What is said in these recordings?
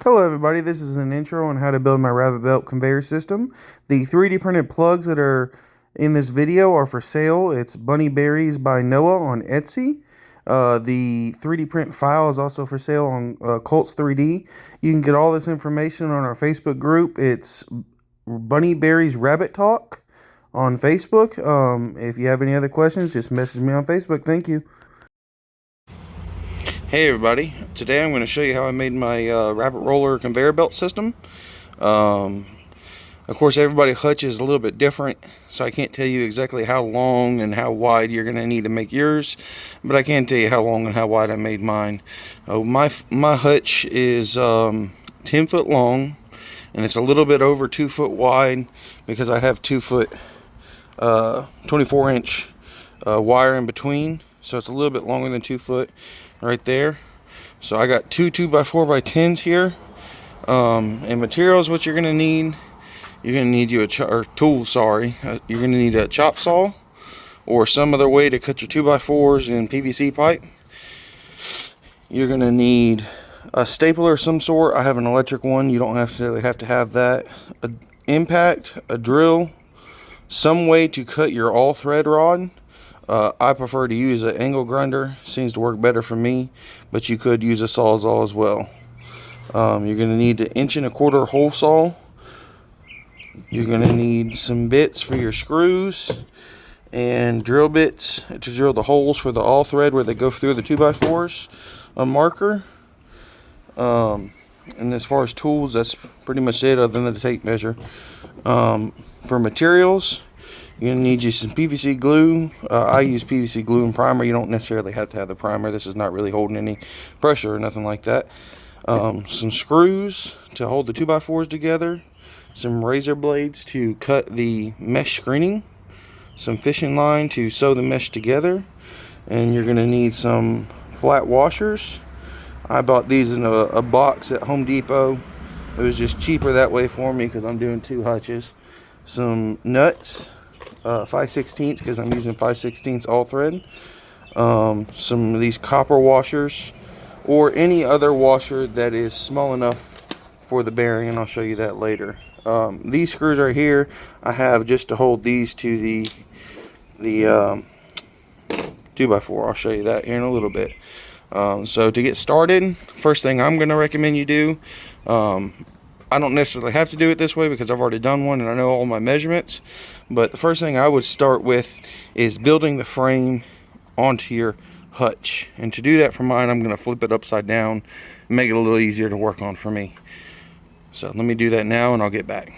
Hello everybody, this is an intro on how to build my rabbit belt conveyor system. The 3D printed plugs that are in this video are for sale. It's Bunny Berries by Noah on Etsy. The 3D print file is also for sale on Colts 3D. You can get all this information on our Facebook group. It's Bunny Berries Rabbit Talk on Facebook. If you have any other questions, just message me on Facebook. Thank you. Hey everybody, today I'm going to show you how I made my rabbit roller conveyor belt system. Of course everybody Hutch is a little bit different, so I can't tell you exactly how long and how wide you're going to need to make yours, but I can tell you how long and how wide I made mine. My Hutch is 10 foot long, and it's a little bit over 2 foot wide because I have 2 foot 24-inch wire in between, so it's a little bit longer than 2 foot right there. So I got two 2x4x10s here. And materials, what you're gonna need, you're gonna need you're gonna need a chop saw or some other way to cut your 2x4s in PVC pipe. You're gonna need a stapler of some sort. I have an electric one, you don't necessarily have to have that. An impact, a drill, some way to cut your all thread rod. I prefer to use an angle grinder, seems to work better for me, but you could use a sawzall as well. You're going to need an 1 1/4 hole saw. You're going to need some bits for your screws and drill bits to drill the holes for the all thread where they go through the 2x4s, a marker. And as far as tools, that's pretty much it other than the tape measure. For materials, you're going to need you some PVC glue. I use PVC glue and primer. You don't necessarily have to have the primer. This is not really holding any pressure or nothing like that. Some screws to hold the 2x4s together. Some razor blades to cut the mesh screening. Some fishing line to sew the mesh together. And you're going to need some flat washers. I bought these in a box at Home Depot. It was just cheaper that way for me because I'm doing 2 hutches. Some nuts. 5/16 because I'm using 5/16 all thread. Some of these copper washers or any other washer that is small enough for the bearing, and I'll show you that later. These screws right here I have just to hold these to the 2x4. I'll show you that here in a little bit. So to get started, first thing I'm going to recommend you do, I don't necessarily have to do it this way because I've already done one and I know all my measurements, but the first thing I would start with is building the frame onto your hutch. And to do that for mine, I'm going to flip it upside down and make it a little easier to work on for me. So let me do that now and I'll get back.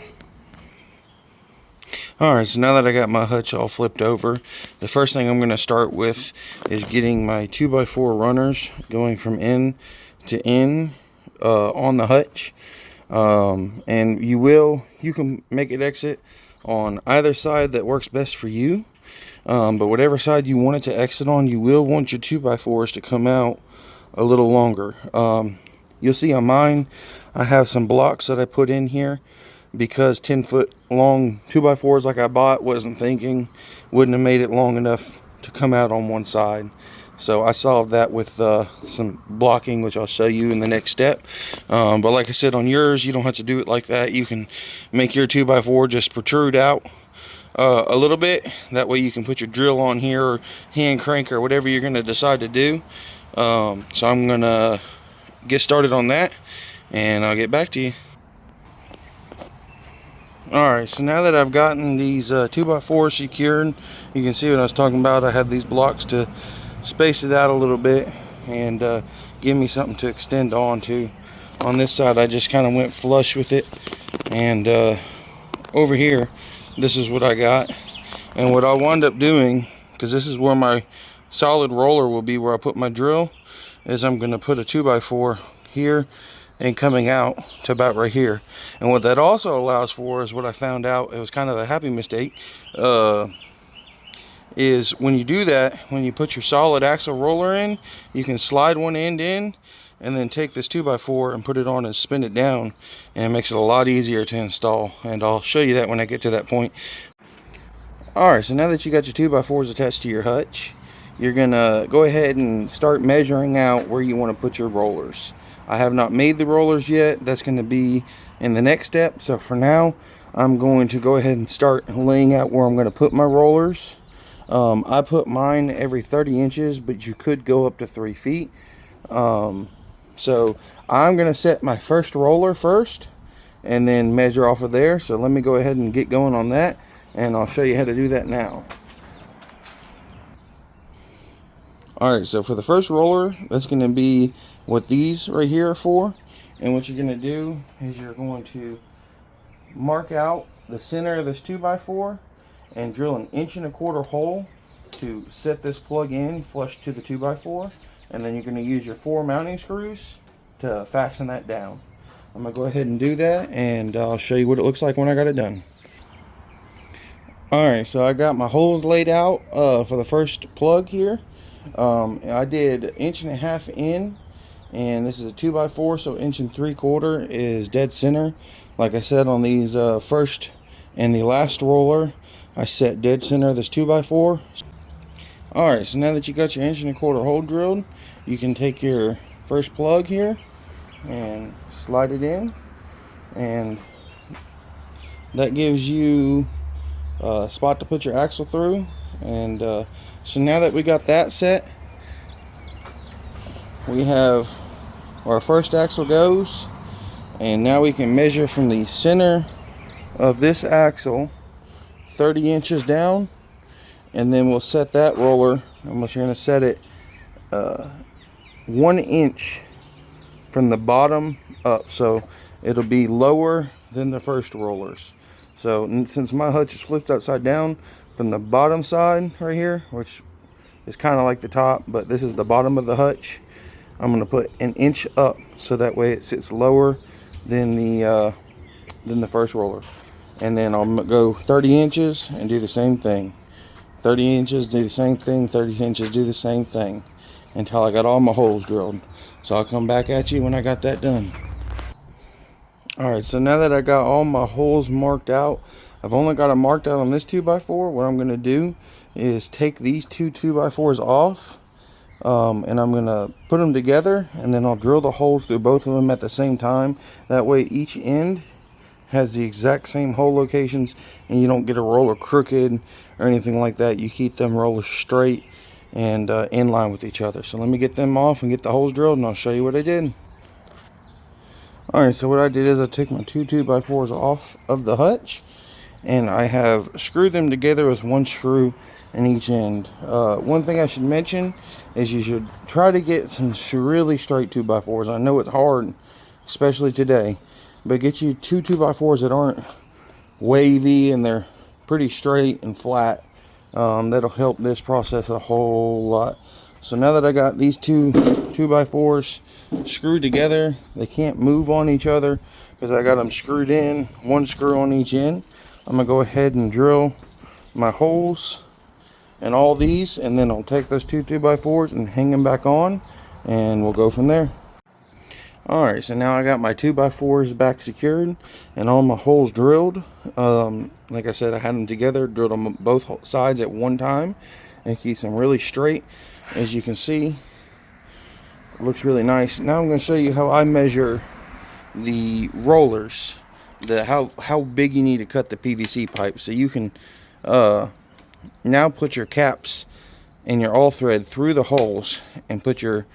Alright, so now that I got my hutch all flipped over, the first thing I'm going to start with is getting my 2x4 runners going from end to end on the hutch. And you can make it exit on either side that works best for you. But whatever side you want it to exit on, you will want your 2x4s to come out a little longer. You'll see on mine, I have some blocks that I put in here because 10 foot long 2x4s like I bought, wouldn't have made it long enough to come out on one side. So I solved that with some blocking, which I'll show you in the next step. But like I said, on yours, you don't have to do it like that. You can make your 2x4 just protrude out a little bit. That way you can put your drill on here or hand crank or whatever you're going to decide to do. So I'm going to get started on that and I'll get back to you. Alright, so now that I've gotten these 2x4s secured, you can see what I was talking about. I have these blocks to space it out a little bit and give me something to extend onto. On this side I just kind of went flush with it, and over here this is what I got. And what I'll wind up doing, because this is where my solid roller will be, where I put my drill, is I'm going to put a 2x4 here and coming out to about right here. And what that also allows for is what I found out, it was kind of a happy mistake, is when you do that, when you put your solid axle roller in, you can slide one end in and then take this 2x4 and put it on and spin it down, and it makes it a lot easier to install, and I'll show you that when I get to that point. Alright, so now that you got your 2x4s attached to your hutch, you're gonna go ahead and start measuring out where you want to put your rollers. I have not made the rollers yet. That's going to be in the next step. So for now, I'm going to go ahead and start laying out where I'm going to put my rollers. I put mine every 30 inches, but you could go up to 3 feet. So I'm going to set my first roller first and then measure off of there. So let me go ahead and get going on that, and I'll show you how to do that now. Alright, so for the first roller, that's going to be what these right here are for. And what you're going to do is you're going to mark out the center of this 2x4 and drill an 1.25 inch hole to set this plug in flush to the 2x4. And then you're going to use your 4 mounting screws to fasten that down. I'm going to go ahead and do that, and I'll show you what it looks like when I got it done. Alright, so I got my holes laid out for the first plug here. I did 1.5 inches in, and this is a 2x4, so 1.75 inches is dead center. Like I said, on these first and the last roller, I set dead center of this 2x4. Alright, so now that you got your 1.25 inch hole drilled, you can take your first plug here and slide it in, and that gives you a spot to put your axle through. And so now that we got that set, we have where our first axle goes, and now we can measure from the center of this axle 30 inches down, and then we'll set that roller, unless you're going to set it 1 inch from the bottom up, so it'll be lower than the first rollers. So since my hutch is flipped upside down, from the bottom side right here, which is kind of like the top, but this is the bottom of the hutch, I'm going to put 1 inch up, so that way it sits lower than the first roller. And then I'll go 30 inches and do the same thing. 30 inches, do the same thing. 30 inches, do the same thing, until I got all my holes drilled. So I'll come back at you when I got that done. Alright, so now that I got all my holes marked out, I've only got them marked out on this 2x4. What I'm going to do is take these two 2x4s off, and I'm going to put them together, and then I'll drill the holes through both of them at the same time. That way each end has the exact same hole locations, and you don't get a roller crooked or anything like that. You keep them rollers straight and in line with each other. So let me get them off and get the holes drilled, and I'll show you what I did. Alright, so what I did is I took my two 2x4s off of the hutch, and I have screwed them together with one screw in each end. One thing I should mention is you should try to get some really straight 2x4s. I know it's hard, especially today, but get you two 2x4s that aren't wavy and they're pretty straight and flat. That'll help this process a whole lot. So now that I got these two 2x4s screwed together, they can't move on each other because I got them screwed in, one screw on each end. I'm going to go ahead and drill my holes in all these, and then I'll take those two 2x4s and hang them back on, and we'll go from there. Alright, so now I got my 2x4s back secured and all my holes drilled. Like I said, I had them together, drilled them both sides at one time, and keeps them really straight. As you can see, it looks really nice. Now I'm going to show you how I measure the rollers, how big you need to cut the PVC pipe. So you can now put your caps and your all thread through the holes and put your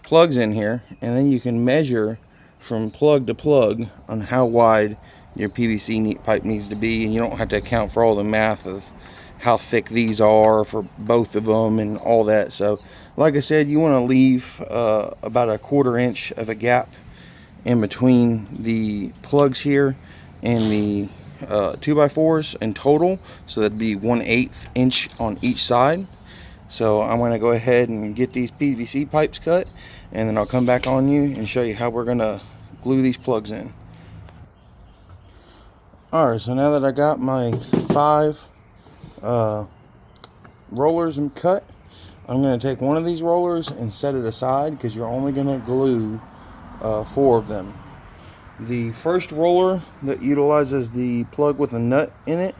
plugs in here, and then you can measure from plug to plug on how wide your PVC pipe needs to be, and you don't have to account for all the math of how thick these are for both of them and all that. So like I said, you want to leave about 1/4 inch of a gap in between the plugs here and the 2x4s in total, so that'd be 1/8 inch on each side. So I'm going to go ahead and get these PVC pipes cut, and then I'll come back on you and show you how we're going to glue these plugs in. Alright, so now that I got my 5 rollers and cut, I'm going to take one of these rollers and set it aside, because you're only going to glue 4 of them. The first roller that utilizes the plug with a nut in it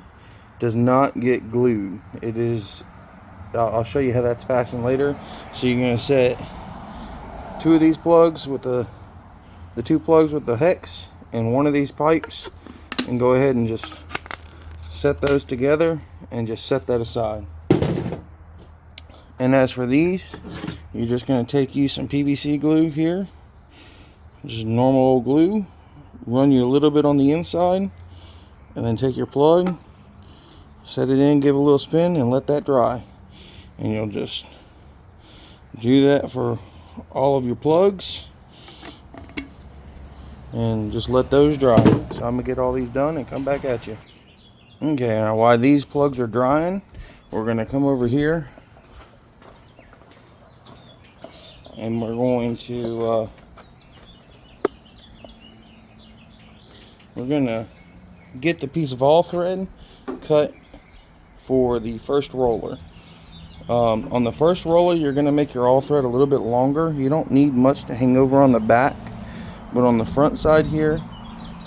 does not get glued. It is, I'll show you how that's fastened later. So you're going to set two of these plugs with the two plugs with the hex and one of these pipes, and go ahead and just set those together and just set that aside. And as for these, you're just going to take you some PVC glue here, just normal old glue, run you a little bit on the inside, and then take your plug, set it in, give it a little spin, and let that dry. And you'll just do that for all of your plugs and just let those dry. So I'm gonna get all these done and come back at you. Okay, now while these plugs are drying, we're gonna come over here and we're going to get the piece of all thread cut for the first roller. On the first roller, you're going to make your all thread a little bit longer. You don't need much to hang over on the back, but on the front side here,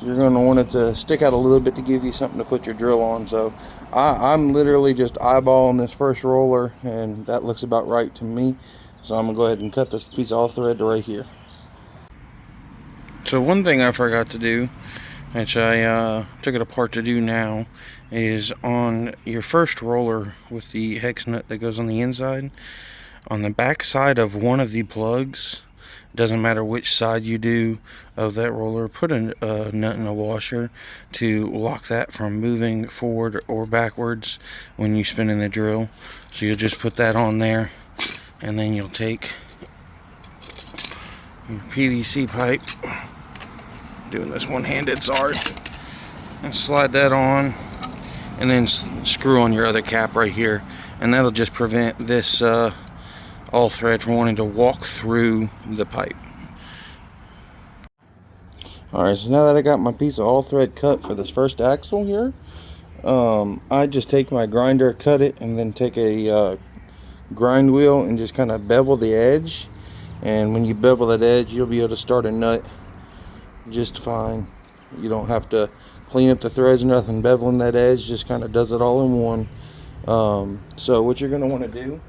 you're going to want it to stick out a little bit to give you something to put your drill on. So I'm literally just eyeballing this first roller, and that looks about right to me. So I'm going to go ahead and cut this piece of all thread to right here. So one thing I forgot to do, which I took it apart to do now, is on your first roller with the hex nut that goes on the inside, on the back side of one of the plugs, doesn't matter which side you do of that roller, put a nut in a washer to lock that from moving forward or backwards when you spin in the drill. So you'll just put that on there, and then you'll take your PVC pipe, doing this one-handed, sorry, and slide that on, and then screw on your other cap right here, and that'll just prevent this all thread from wanting to walk through the pipe. Alright, so now that I got my piece of all thread cut for this first axle here, I just take my grinder, cut it, and then take a grind wheel and just kind of bevel the edge. And when you bevel that edge, you'll be able to start a nut just fine. You don't have to clean up the threads, nothing. Beveling that edge just kind of does it all in one. So what you're going to want to do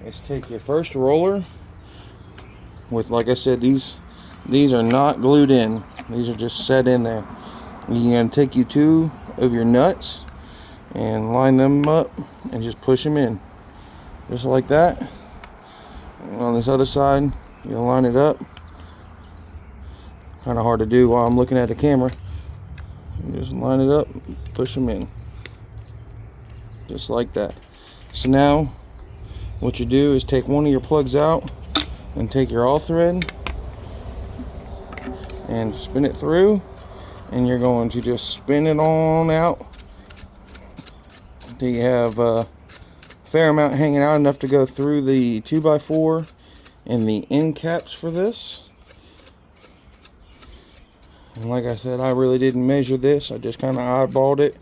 is take your first roller with, like I said, these are not glued in. These are just set in there. You're going to take you two of your nuts and line them up and just push them in, just like that. And on this other side, you'll line it up. Kind of hard to do while I'm looking at the camera. You just line it up, push them in, just like that. So now what you do is take one of your plugs out and take your all thread and spin it through, and you're going to just spin it on out until you have a fair amount hanging out, enough to go through the 2x4 and the end caps for this. And like I said, I really didn't measure this. I just kind of eyeballed it,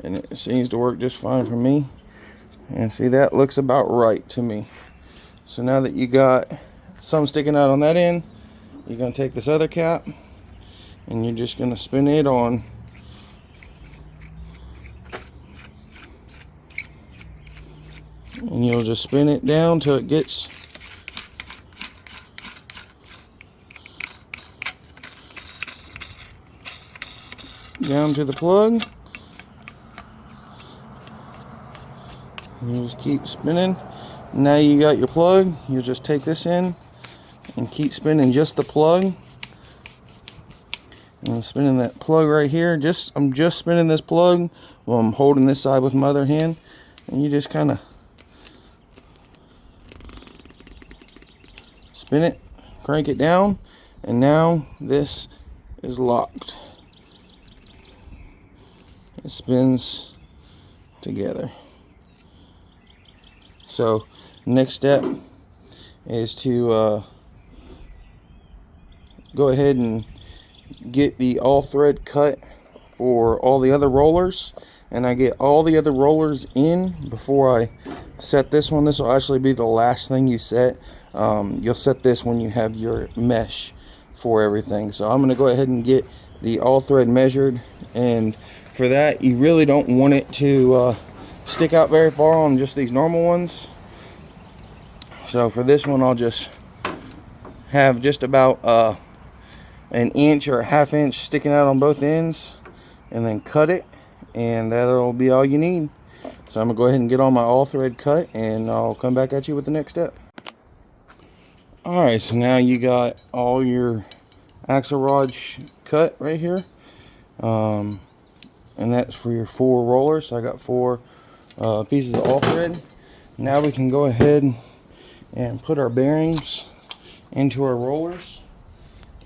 and it seems to work just fine for me. And see, that looks about right to me. So now that you got some sticking out on that end, you're going to take this other cap and you're just going to spin it on. And you'll just spin it down till it gets down to the plug. You just keep spinning. Now you got your plug. You just take this in and keep spinning just the plug. And I'm spinning that plug right here. I'm just spinning this plug while I'm holding this side with my other hand. And you just kind of spin it, crank it down, and now this is locked. It spins together. So next step is to go ahead and get the all thread cut for all the other rollers, and I get all the other rollers in before I set this one. This will actually be the last thing you set. You'll set this when you have your mesh for everything. So I'm going to go ahead and get the all thread measured, and for that you really don't want it to stick out very far on just these normal ones. So for this one, I'll just have just about an inch or a ½ inch sticking out on both ends, and then cut it, and that'll be all you need. So I'm gonna go ahead and get on my all thread cut, and I'll come back at you with the next step. Alright, so now you got all your axle rods cut right here, and that's for your 4 rollers. So I got 4 pieces of all thread. Now we can go ahead and put our bearings into our rollers.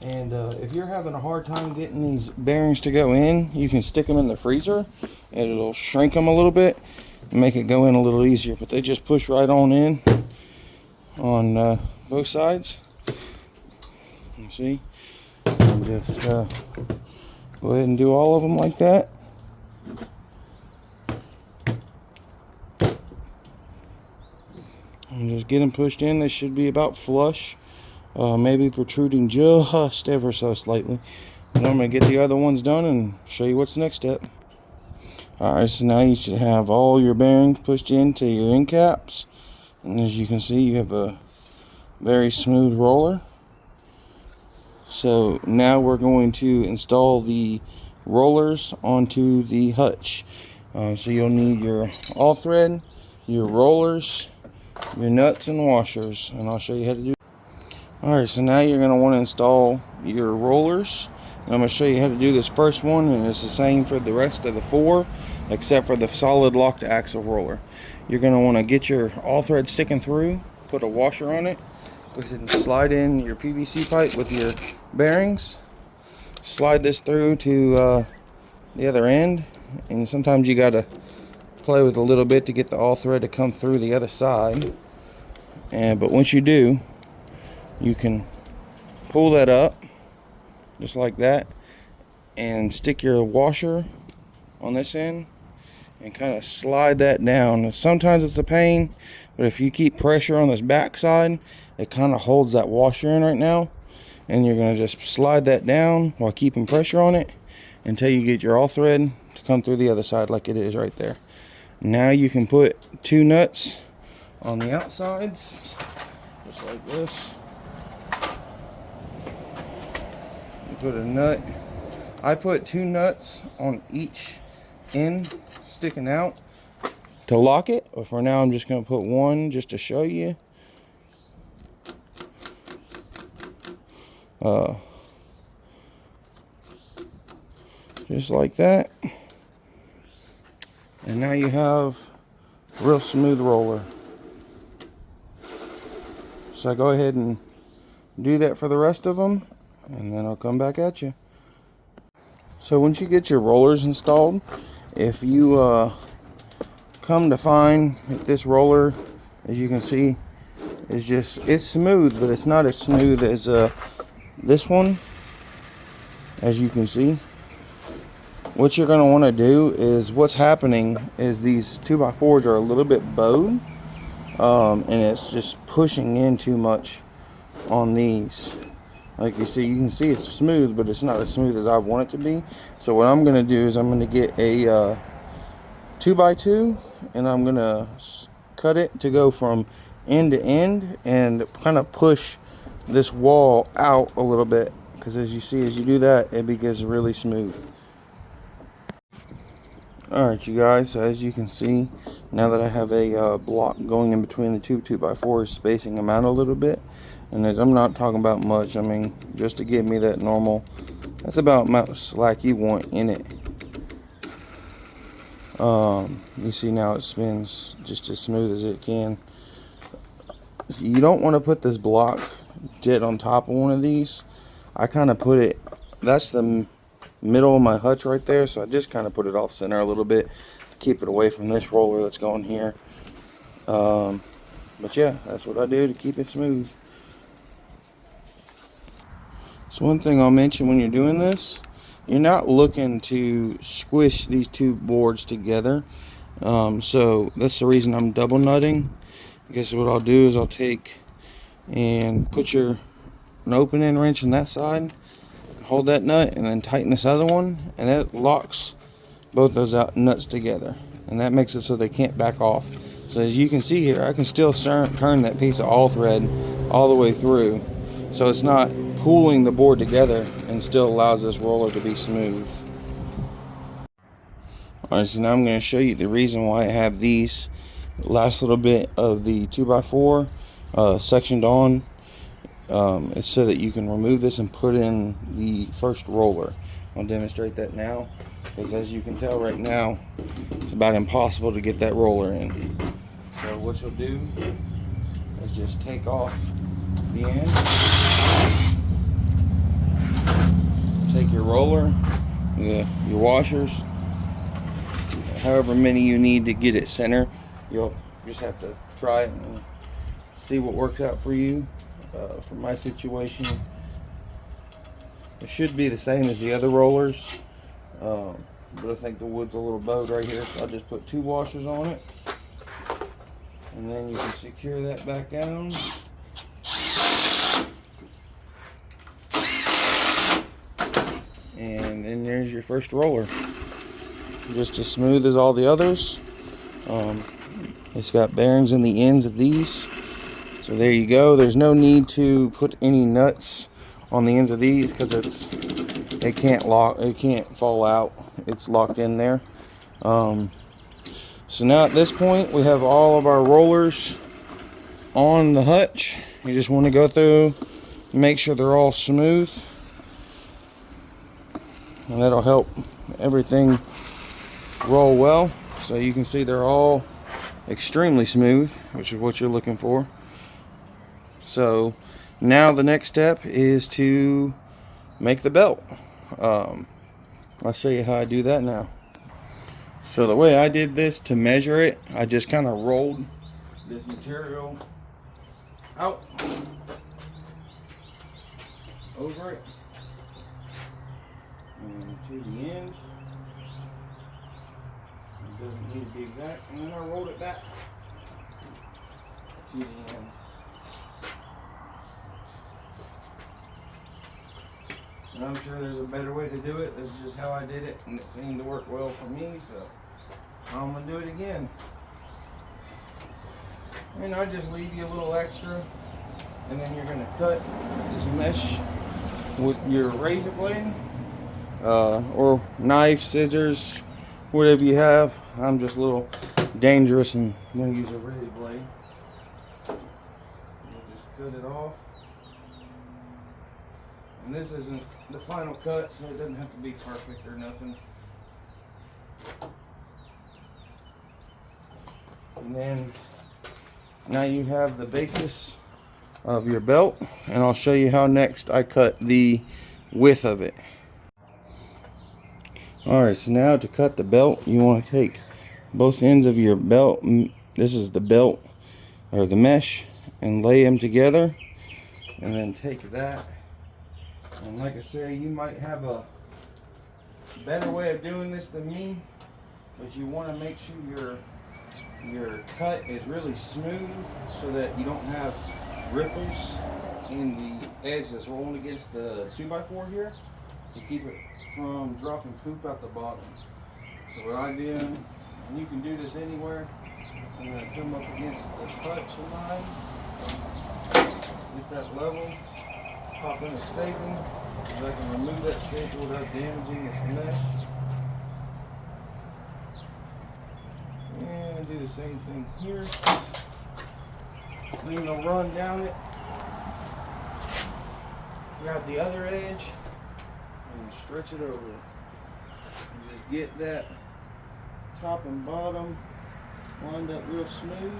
And if you're having a hard time getting these bearings to go in, you can stick them in the freezer and it'll shrink them a little bit and make it go in a little easier. But they just push right on in on both sides. You see? And just go ahead and do all of them like that. And just get them pushed in. They should be about flush, maybe protruding just ever so slightly. And I'm going to get the other ones done and show you what's the next step. Alright, so now you should have all your bearings pushed into your end caps. And as you can see, you have a very smooth roller. So now we're going to install the rollers onto the hutch. So you'll need your all thread, your rollers, your nuts and washers, and I'll show you how to do. Alright, so now you're going to want to install your rollers, and I'm going to show you how to do this first one, and it's the same for the rest of the 4 except for the solid locked axle roller. You're going to want to get your all thread sticking through, put a washer on it, go ahead and slide in your PVC pipe with your bearings, slide this through to the other end, and sometimes you got to play with a little bit to get the all thread to come through the other side. But once you do, you can pull that up just like that and stick your washer on this end and kind of slide that down. And sometimes it's a pain, but if you keep pressure on this back side, it kind of holds that washer in right now, and you're going to just slide that down while keeping pressure on it until you get your all thread to come through the other side like it is right there. Now you can put 2 nuts on the outsides, just like this. You put a nut. I put 2 nuts on each end sticking out to lock it, but for now I'm just going to put 1 just to show you. Just like that. And now you have a real smooth roller. So I go ahead and do that for the rest of them, and then I'll come back at you. So once you get your rollers installed, if you come to find that this roller, as you can see, it's smooth, but it's not as smooth as this one, as you can see. What you're going to want to do is, what's happening is these 2x4s are a little bit bowed, and it's just pushing in too much on these. Like you can see it's smooth, but it's not as smooth as I want it to be. So what I'm going to do is I'm going to get a 2x2, and I'm going to cut it to go from end to end and kind of push this wall out a little bit, because as you do that, it gets really smooth. Alright, you guys, so as you can see, now that I have a block going in between the 2x4s, spacing them out a little bit, and as I'm not talking about much, I mean just to give me that normal, that's about amount of slack you want in it. You see now it spins just as smooth as it can. So you don't want to put this block dead on top of one of these. I kind of put it, that's the middle of my hutch right there, so I just kind of put it off center a little bit to keep it away from this roller that's going here. But yeah, that's what I do to keep it smooth. So one thing I'll mention when you're doing this, you're not looking to squish these 2 boards together. So that's the reason I'm double nutting, because what I'll do is I'll take and put an opening wrench on that side, hold that nut, and then tighten this other one, and that locks both those nuts together, and that makes it so they can't back off. So as you can see here, I can still turn that piece of all thread all the way through. so it's not pulling the board together, and still allows this roller to be smooth. Alright, so now I'm going to show you the reason why I have these last little bit of the 2x4 sectioned on. It's so that you can remove this and put in the first roller. I'll demonstrate that now, because as you can tell right now, it's about impossible to get that roller in. So what you'll do is just take off the end, take your roller, your washers, however many you need to get it center. You'll just have to try it and see what works out for you. For my situation, it should be the same as the other rollers, but I think the wood's a little bowed right here, so I'll just put 2 washers on it, and then you can secure that back down. And then there's your first roller, just as smooth as all the others. It's got bearings in the ends of these, so there you go. There's no need to put any nuts on the ends of these, because it can't fall out. It's locked in there. So now at this point we have all of our rollers on the hutch. You just want to go through, make sure they're all smooth, and that'll help everything roll well. So you can see they're all extremely smooth, which is what you're looking for. So now the next step is to make the belt. I'll show you how I do that now. So the way I did this to measure it, I just kind of rolled this material out over it and to the end. It doesn't need to be exact, and then I rolled it back to the end. And I'm sure there's a better way to do it. This is just how I did it, and it seemed to work well for me, so I'm gonna do it again. And I just leave you a little extra, and then you're gonna cut this mesh with your razor blade, or knife, scissors, whatever you have. I'm just a little dangerous and I'm gonna use a razor blade. We'll just cut it off. And this isn't the final cut, so it doesn't have to be perfect or nothing. And then now you have the basis of your belt, and I'll show you how next I cut the width of it. Alright, so now to cut the belt, you want to take both ends of your belt, this is the belt or the mesh, and lay them together, and then take that. And like I say, you might have a better way of doing this than me, but you want to make sure your cut is really smooth so that you don't have ripples in the edge that's rolling against the 2x4 here, to keep it from dropping poop out the bottom. So what I do, and you can do this anywhere, I'm going to come up against this hutch of mine, get that level, pop in a staple, so I can remove that staple without damaging this mesh. And do the same thing here. Then you'll run down it, grab the other edge, and stretch it over. And just get that top and bottom lined up real smooth.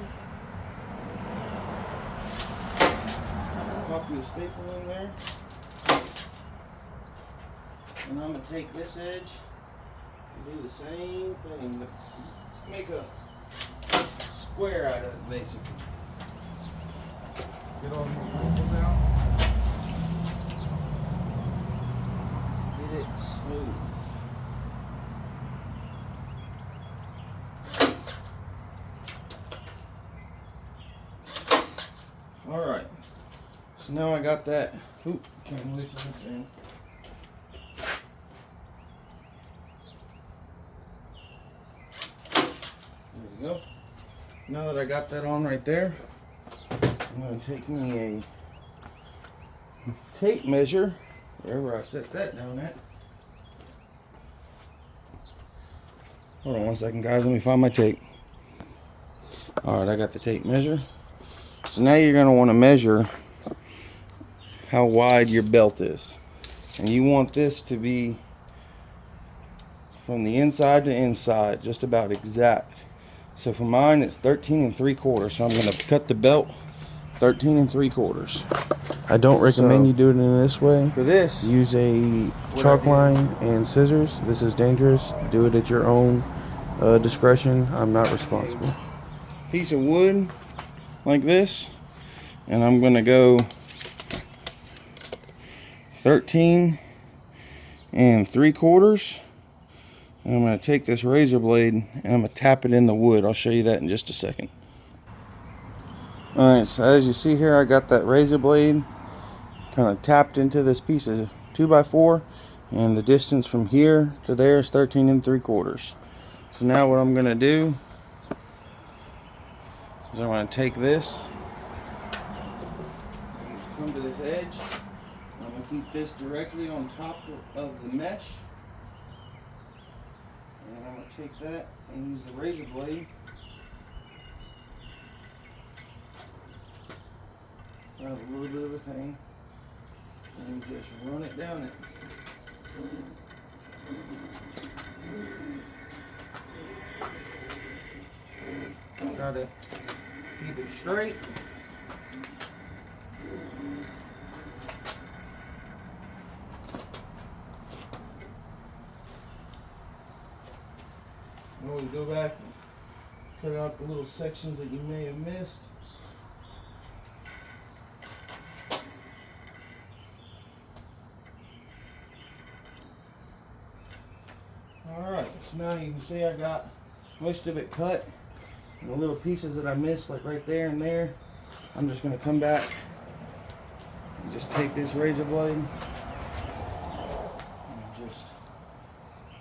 Pop your staple in there. And I'm going to take this edge and do the same thing, but make a square out of it basically. Get all these wrinkles out. Get it smooth. Alright, so now I got that. Oop, can't loosen this in. There we go. Now that I got that on right there, I'm going to take me a tape measure, wherever I set that down at. Hold on one second, guys. Let me find my tape. Alright, I got the tape measure. So now you're going to want to measure how wide your belt is. And you want this to be from the inside to inside, just about exact. So for mine, it's 13 3/4. So I'm going to cut the belt 13 3/4. I don't recommend you do it in this way. For this, use a chalk line and scissors. This is dangerous. Do it at your own discretion. I'm not responsible. Piece of wood like this, and I'm going to go 13 3/4. And I'm going to take this razor blade and I'm going to tap it in the wood. I'll show you that in just a second. Alright, so as you see here, I got that razor blade kind of tapped into this piece of 2x4, and the distance from here to there is 13 3/4. So now what I'm going to do is I'm going to take this, come to this edge, and I'm going to keep this directly on top of the mesh. And I'm going to take that and use the razor blade a little bit of a pain and just run it down it. Try to keep it straight. We'll go back and cut out the little sections that you may have missed. Alright, so now you can see I got most of it cut. And the little pieces that I missed, like right there and there, I'm just going to come back and just take this razor blade and just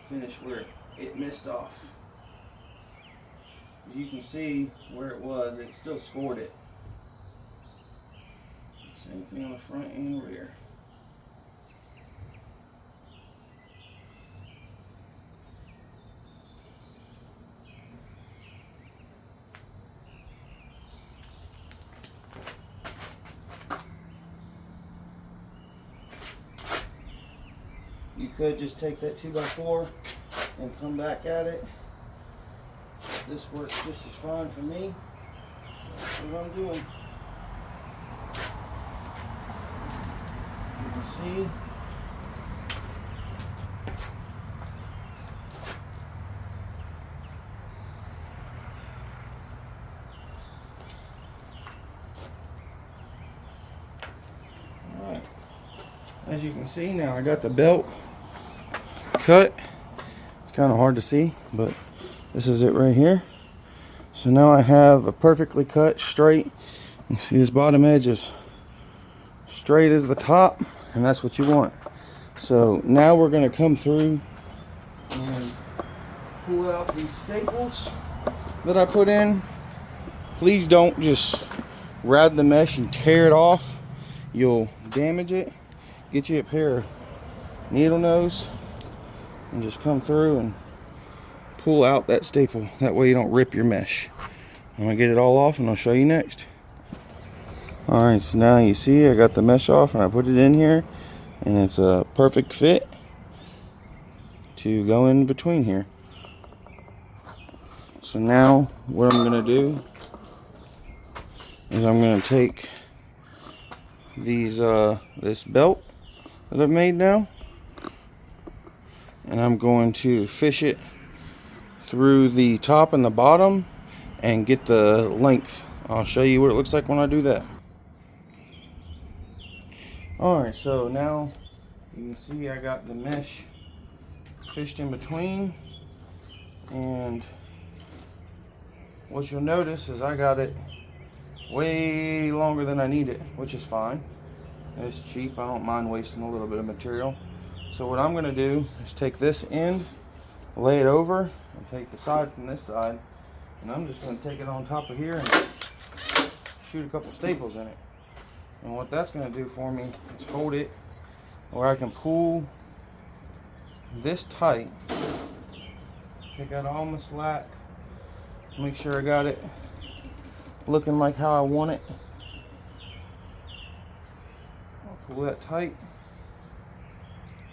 finish where it missed off. As you can see where it was, it still scored it. Same thing on the front and rear. You could just take that 2x4 and come back at it. This works just as fine for me. That's what I'm doing. You can see. Alright. As you can see now, I got the belt cut. It's kind of hard to see, but this is it right here. So now I have a perfectly cut straight. You see this bottom edge is straight as the top, and that's what you want. So now we're going to come through and pull out these staples that I put in. Please don't just grab the mesh and tear it off. You'll damage it. Get you a pair of needle nose and just come through and pull out that staple. That way you don't rip your mesh. I'm going to get it all off and I'll show you next. Alright, so now you see I got the mesh off and I put it in here, and it's a perfect fit to go in between here. So now what I'm going to do is I'm going to take these this belt that I've made now, and I'm going to fish it through the top and the bottom and get the length. I'll show you what it looks like when I do that. Alright, so now you can see I got the mesh fished in between, and what you'll notice is I got it way longer than I need it, which is fine. It's cheap. I don't mind wasting a little bit of material. So what I'm going to do is take this end, lay it over, and take the side from this side, and I'm just going to take it on top of here and shoot a couple staples in it. And what that's going to do for me is hold it where I can pull this tight, take out all my slack, make sure I got it looking like how I want it. I'll pull that tight,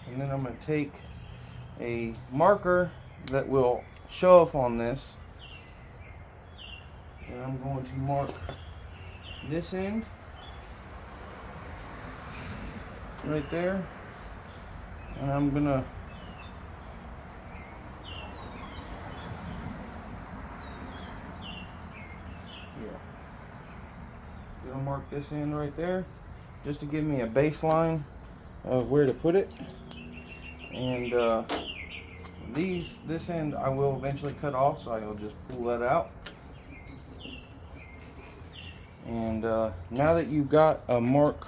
and then I'm going to take a marker that will show up on this, and I'm going to mark this end right there, and I'm gonna mark this end right there just to give me a baseline of where to put it. And this end I will eventually cut off, so I'll just pull that out. And now that you've got a mark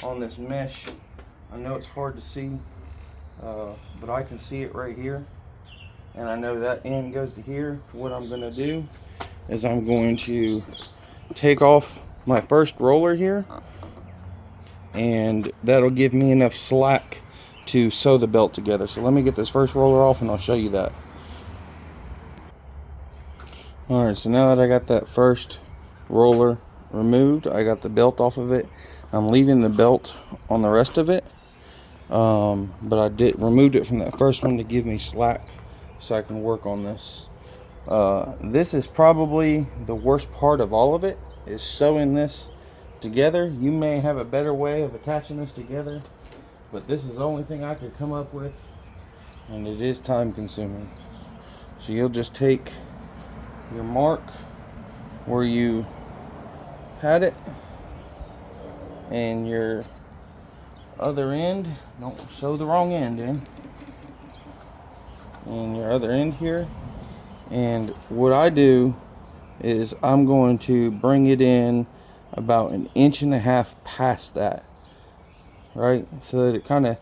on this mesh, I know it's hard to see, but I can see it right here, and I know that end goes to here. What I'm going to do is I'm going to take off my first roller here, and that'll give me enough slack to sew the belt together. So let me get this first roller off and I'll show you that. Alright, so now that I got that first roller removed, I got the belt off of it. I'm leaving the belt on the rest of it, but I removed it from that first one to give me slack so I can work on this. This is probably the worst part of all of it, is sewing this together. You may have a better way of attaching this together, but this is the only thing I could come up with, and it is time consuming. So you'll just take your mark where you had it, and your other end, don't sew the wrong end in, and your other end here. And what I do is I'm going to bring it in about 1.5 inches past that, right, so that it kind of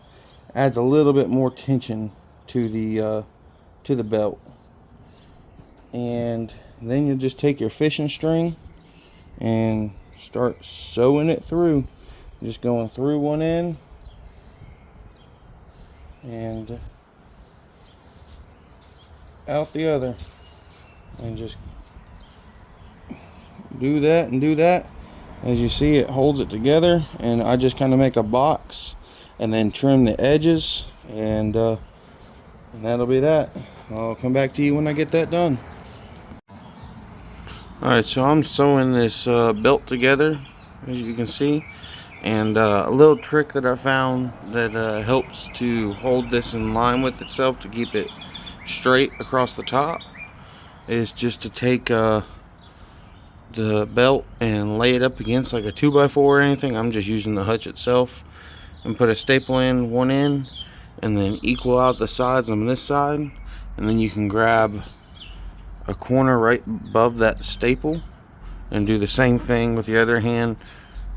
adds a little bit more tension to the belt. And then you'll just take your fishing string and start sewing it through, just going through one end and out the other, and just do that and do that. As you see, it holds it together, and I just kind of make a box and then trim the edges, and that'll be that. I'll come back to you when I get that done. Alright, so I'm sewing this belt together, as you can see, and a little trick that I found that helps to hold this in line with itself to keep it straight across the top is just to take the belt and lay it up against like a 2x4 or anything. I'm just using the hutch itself, and put a staple in one end, and then equal out the sides on this side, and then you can grab a corner right above that staple and do the same thing with the other hand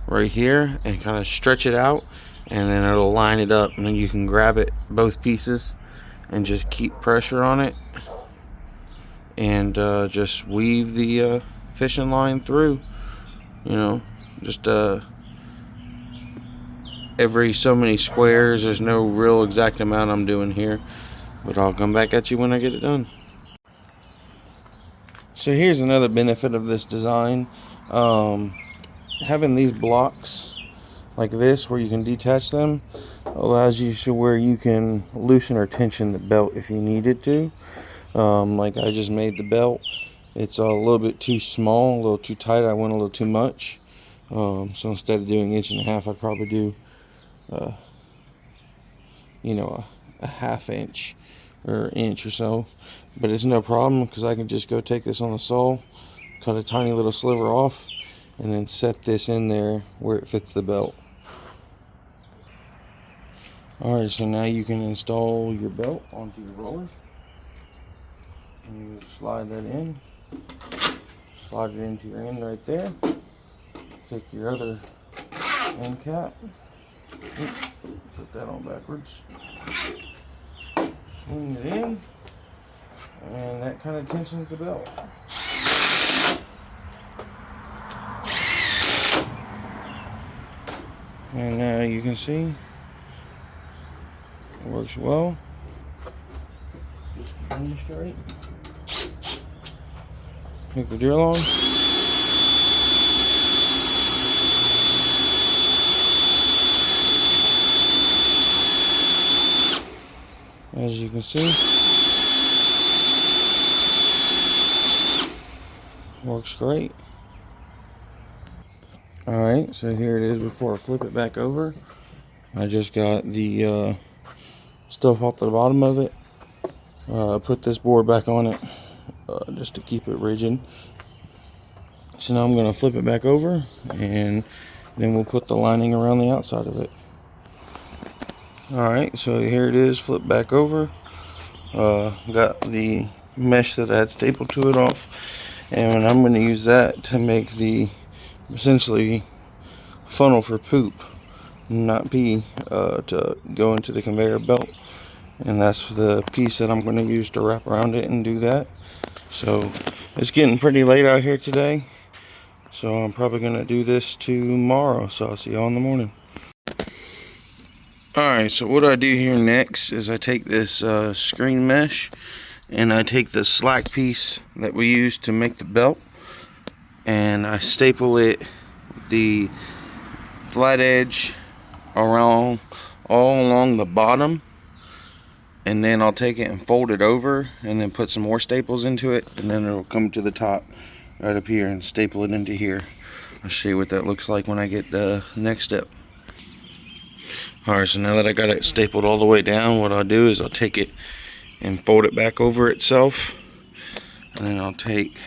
right here, and kind of stretch it out, and then it'll line it up, and then you can grab it, both pieces, and just keep pressure on it, and just weave the fishing line through, you know, just every so many squares. There's no real exact amount I'm doing here, but I'll come back at you when I get it done. So here's another benefit of this design. Having these blocks like this where you can detach them allows you to where you can loosen or tension the belt if you needed to. Like I just made the belt, it's a little bit too small, a little too tight. I went a little too much, so instead of doing 1.5 inches, I'd probably do you know, a 1/2 inch or 1 inch or so. But it's no problem, because I can just go take this on the saw, cut a tiny little sliver off, and then set this in there where it fits the belt. Alright, so now you can install your belt onto your roller, and you slide that in, slide it into your end right there, take your other end cap, oops, put that on backwards, swing it in, and that kind of tensions the belt. And now you can see it works well. Just keep it straight. Hook the drill on. As you can see, works great. Alright, so here it is before I flip it back over. I just got the stuff off the bottom of it. Put this board back on it just to keep it rigid. So now I'm going to flip it back over, and then we'll put the lining around the outside of it. Alright, so here it is, flipped back over. Got the mesh that I had stapled to it off, and I'm going to use that to make the essentially funnel for poop, not pee, to go into the conveyor belt. And that's the piece that I'm going to use to wrap around it and do that. So it's getting pretty late out here today, so I'm probably going to do this tomorrow. So I'll see y'all in the morning. Alright, so what I do here next is I take this screen mesh, and I take the slack piece that we use to make the belt, and I staple it, the flat edge, around all along the bottom, and then I'll take it and fold it over and then put some more staples into it, and then it'll come to the top right up here and staple it into here. I'll show you what that looks like when I get the next step. Alright, so now that I got it stapled all the way down, what I'll do is I'll take it and fold it back over itself, and then I'll take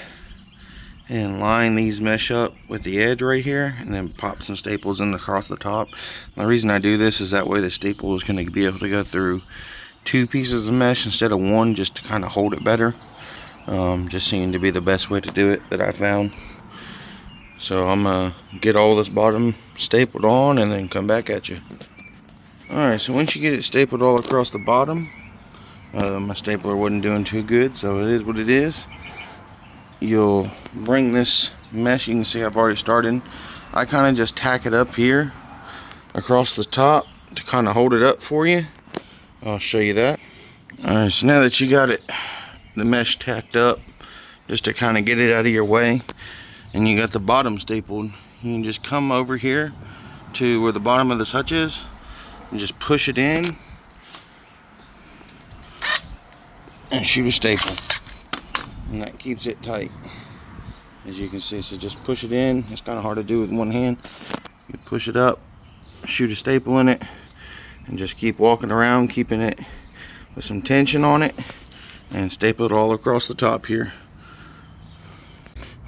and line these mesh up with the edge right here, and then pop some staples in across the top. And the reason I do this is that way the staple is going to be able to go through 2 pieces of mesh instead of 1, just to kind of hold it better. Just seemed to be the best way to do it that I found. So I'm gonna get all this bottom stapled on and then come back at you. Alright, so once you get it stapled all across the bottom, my stapler wasn't doing too good, so it is what it is. You'll bring this mesh, you can see I've already started. I kind of just tack it up here across the top to kind of hold it up for you. I'll show you that. Alright, so now that you got it, the mesh tacked up, just to kind of get it out of your way, and you got the bottom stapled, you can just come over here to where the bottom of this hutch is and just push it in and shoot a staple, and that keeps it tight, as you can see. So just push it in. It's kind of hard to do with one hand. You push it up, shoot a staple in it, and just keep walking around, keeping it with some tension on it, and staple it all across the top here.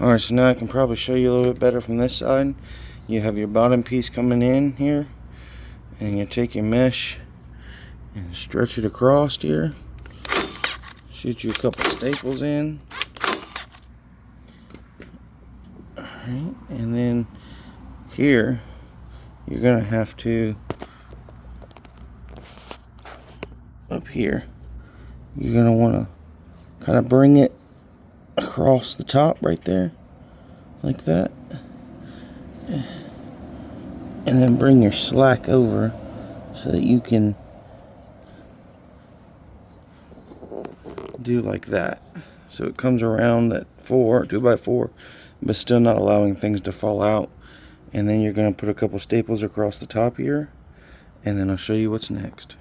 Alright, so now I can probably show you a little bit better from this side. You have your bottom piece coming in here, and you take your mesh and stretch it across here, shoot you a couple staples in. Alright, and then here you're gonna have to, up here, you're gonna want to kind of bring it across the top right there, like that, and then bring your slack over so that you can do like that, so it comes around that 2x4, but still not allowing things to fall out. And then you're going to put a couple staples across the top here, and then I'll show you what's next.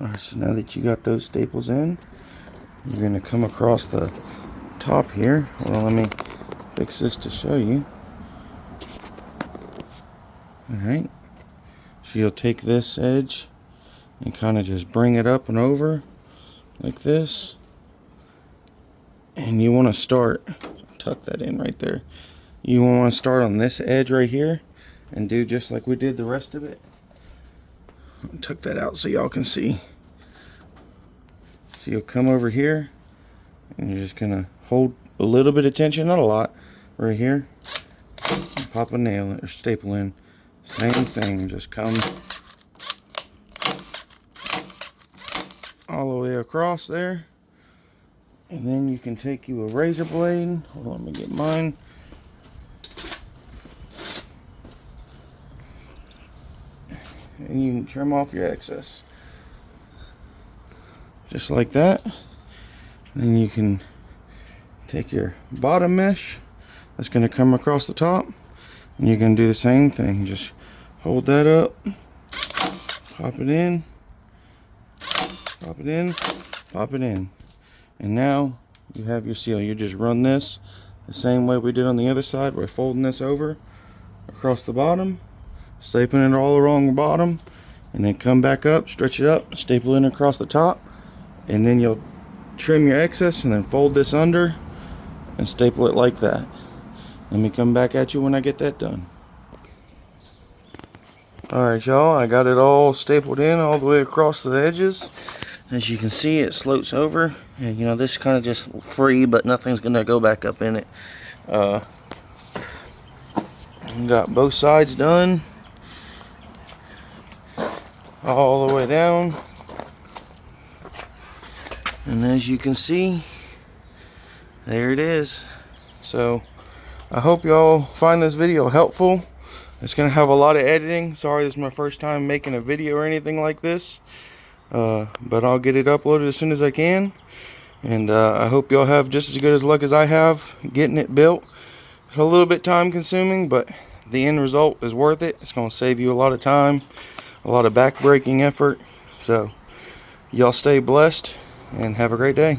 Alright, so now that you got those staples in, you're going to come across the top here. Hold on, let me fix this to show you. Alright, so you'll take this edge and kind of just bring it up and over like this, and you want to start, tuck that in right there. You want to start on this edge right here and do just like we did the rest of it. Tuck that out so y'all can see. So you'll come over here and you're just gonna hold a little bit of tension, not a lot, right here. Pop a nail or staple in. Same thing, just come all the way across there. And then you can take you a razor blade. Hold on, let me get mine. and you can trim off your excess. Just like that. Then you can take your bottom mesh that's going to come across the top, and you're going to do the same thing. Just hold that up, pop it in, pop it in, pop it in, and now you have your seal. You just run this the same way we did on the other side. We're folding this over across the bottom, stapling it all along the bottom, and then come back up, stretch it up, staple it across the top, and then you'll trim your excess and then fold this under and staple it like that. Let me come back at you when I get that done. Alright y'all, I got it all stapled in all the way across the edges. As you can see, it slopes over, and you know, this is kind of just free, but nothing's gonna go back up in it. Got both sides done all the way down, and as you can see, there it is. So I hope y'all find this video helpful. It's gonna have a lot of editing. Sorry, this is my first time making a video or anything like this, but I'll get it uploaded as soon as I can. And I hope y'all have just as good as luck as I have getting it built. It's a little bit time consuming, but the end result is worth it. It's gonna save you a lot of time, a lot of back-breaking effort. So y'all stay blessed and have a great day.